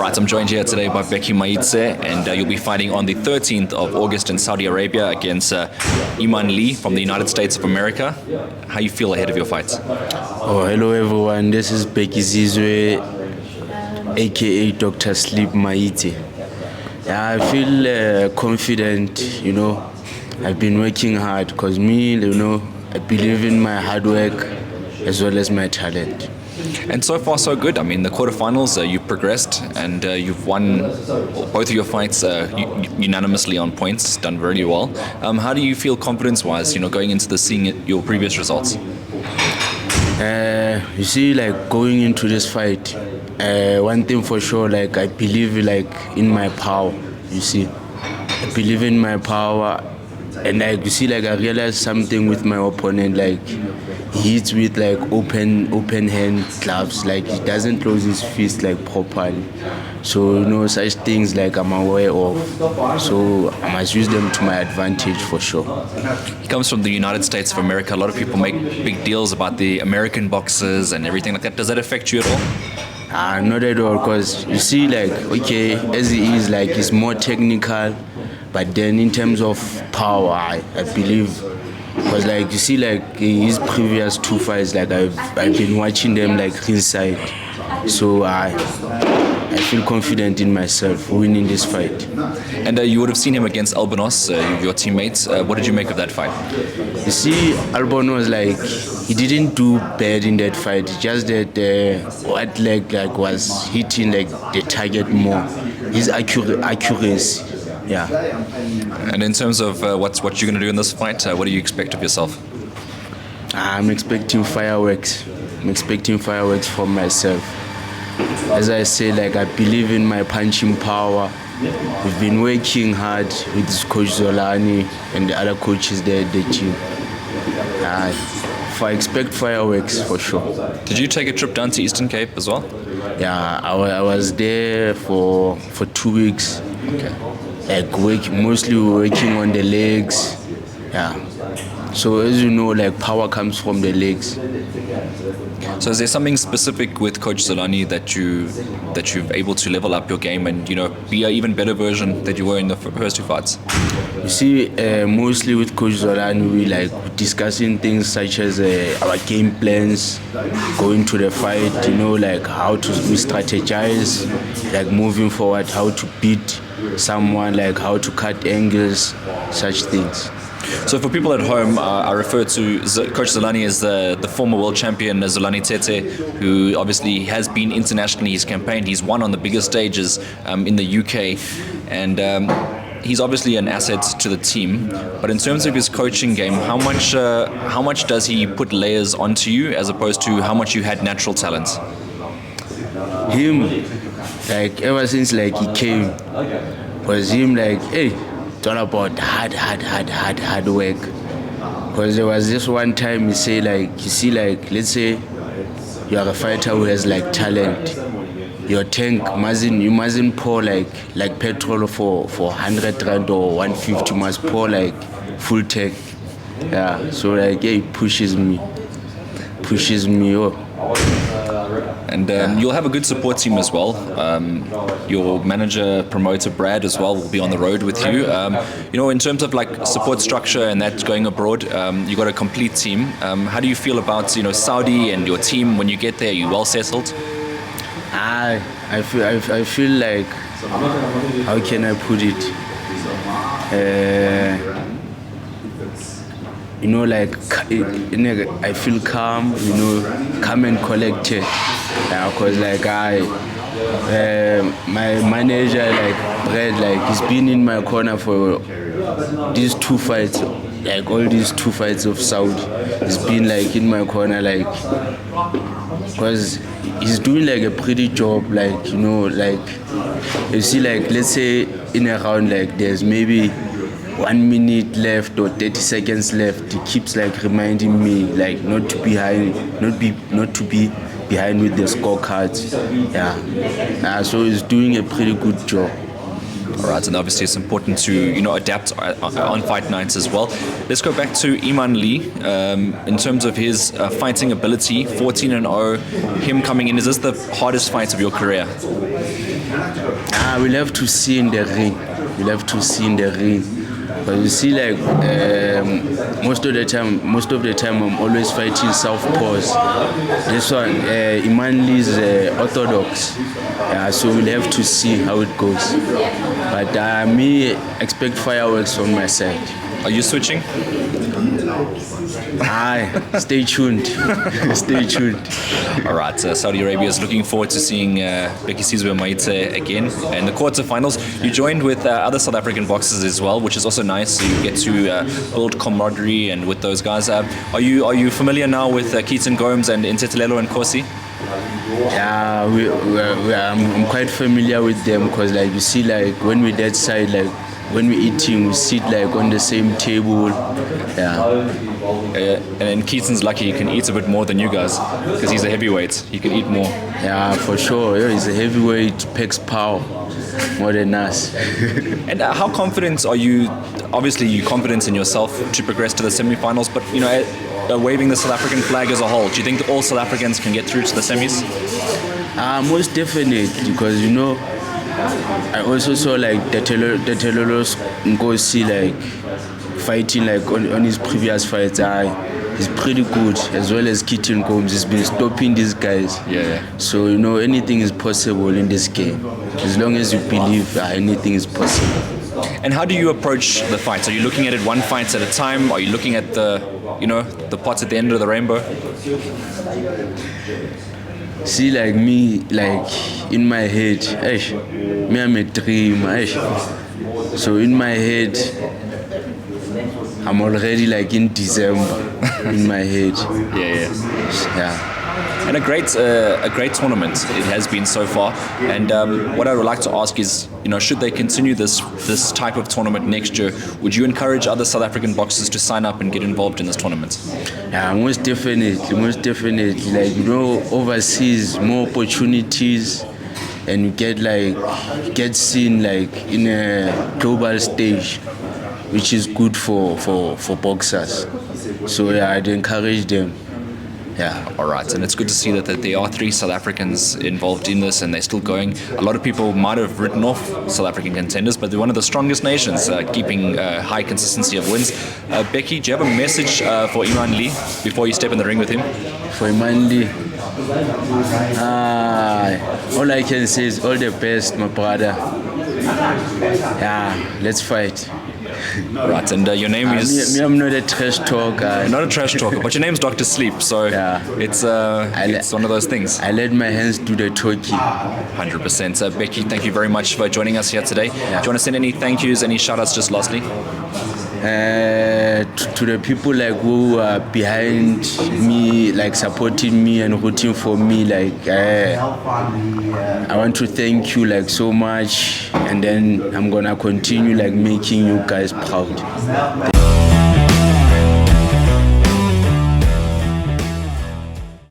Right, I'm joined here today by Bekizizwe Maitse, and you'll be fighting on the 13th of August in Saudi Arabia against Iman Lee from the United States of America. How you feel ahead of your fight? Oh, hello everyone. This is Bekizizwe, aka Dr. Sleep Maitse. Yeah, I feel confident. I've been working hard because I believe in my hard work as well as my talent. And so far, so good. I mean, the quarterfinals, you've progressed and you've won both of your fights unanimously on points, done very well. How do you feel confidence-wise, going into seeing your previous results? You see, going into this fight, one thing for sure, I believe in my power. You see, I believe in my power, and I realized something with my opponent. He hits with open hand gloves. He doesn't close his fist properly. So such things I'm aware of. So I must use them to my advantage for sure. He comes from the United States of America. A lot of people make big deals about the American boxers and everything like that. Does that affect you at all? Not at all, because you see, okay, as he is, he's more technical, but then in terms of power, I believe, because you see, his previous two fights, I've been watching them inside, so I feel confident in myself winning this fight. And you would have seen him against Albanos, your teammates. What did you make of that fight? You see, Albanos, he didn't do bad in that fight. Just that what leg was hitting the target more. His accuracy. Yeah. And in terms of what you're going to do in this fight, what do you expect of yourself? I'm expecting fireworks. I'm expecting fireworks from myself. As I say, I believe in my punching power. We've been working hard with Coach Zani and the other coaches there at the gym. I expect fireworks for sure. Did you take a trip down to Eastern Cape as well? Yeah, I was there for 2 weeks. Okay. Mostly working on the legs. Yeah. So as you know, power comes from the legs. So is there something specific with Coach Zolani that you've able to level up your game and be an even better version that you were in the first two fights? You see, mostly with Coach Zolani, we discussing things such as our game plans, going to the fight. How to strategize, moving forward, how to beat someone, how to cut angles, such things. So for people at home, I refer to Coach Zolani as the former world champion, Zolani Tete, who obviously has been internationally. He's campaigned, he's won on the biggest stages in the UK, and he's obviously an asset to the team. But in terms of his coaching game, how much does he put layers onto you as opposed to how much you had natural talent? Him, ever since he came, was him hey, it's all about hard work. Because there was this one time he say let's say you are a fighter who has talent. Your tank you mustn't pour petrol for 100 rand or 150. You must pour full tank. Yeah. So it pushes me. And you'll have a good support team as well. Your manager, promoter Brad as well will be on the road with you. In terms of support structure and that going abroad, you got a complete team. How do you feel about Saudi and your team when you get there? Are you well settled? I feel how can I put it? I feel calm, calm and collected. Because my manager, Brad, he's been in my corner for these two fights, all these two fights of Saudi. He's been in my corner, because he's doing a pretty job, you see, let's say in a round, there's maybe 1 minute left or 30 seconds left. He keeps reminding me not to be behind with the scorecards. Yeah. So he's doing a pretty good job. All right, and obviously it's important to adapt on fight nights as well. Let's go back to Iman Lee. In terms of his fighting ability, 14-0, him coming in, is this the hardest fight of your career? We'll have to see in the ring. We'll have to see in the ring. But you see, like most of the time, I'm always fighting southpaws. This one, Imanli is orthodox. So we'll have to see how it goes. But me expect fireworks on my side. Are you switching? Stay tuned. Stay tuned. All right, Saudi Arabia is looking forward to seeing Bekizizwe Maitse again in the quarterfinals. You joined with other South African boxers as well, which is also nice. So you get to build camaraderie and with those guys. Are you familiar now with Keaton Gomes and Ntetelelo and Kosi? Yeah, I'm quite familiar with them because, like, you see, like when we're that side, like when we're eating, we sit like on the same table. And then Keaton's lucky he can eat a bit more than you guys because he's a heavyweight. He can eat more. Yeah, for sure. Yeah, he's a heavyweight, packs power more than us. And how confident are you? Obviously, you're confident in yourself to progress to the semi-finals, but you know, waving the South African flag as a whole, do you think that all South Africans can get through to the semis? Most definitely, because you know, I also saw like the Telolos Nkosi like fighting like on his previous fights. He's pretty good, as well as Keaton Gomes. He's been stopping these guys. Yeah. So you know, anything is possible in this game, as long as you believe anything is possible. And how do you approach the fights? Are you looking at it one fight at a time? Are you looking at the pots at the end of the rainbow? See, like me, like in my head, me I'm a dreamer. So in my head, I'm already like in December in my head. Yeah. And a great tournament it has been so far. And what I would like to ask is, should they continue this type of tournament next year, would you encourage other South African boxers to sign up and get involved in this tournament? Yeah, most definitely. Like, overseas, more opportunities, and you get seen like in a global stage, which is good for boxers. So yeah, I'd encourage them. Yeah. All right, and it's good to see that there are 3 South Africans involved in this, and they're still going. A lot of people might have written off South African contenders, but they're one of the strongest nations, keeping high consistency of wins. Becky, do you have a message for Iman Lee before you step in the ring with him? For Iman Lee, all I can say is all the best, my brother. Yeah, let's fight. Right, and your name is... I'm not a trash talker. Not a trash talker, but your name's Dr. Sleep, so yeah. It's one of those things. I let my hands do the talking. 100%. Becky, thank you very much for joining us here today. Yeah. Do you want to send any thank yous, any shout-outs just lastly? To the people like who are behind me, like supporting me and rooting for me, like I want to thank you like so much, and then I'm gonna continue like making you guys proud.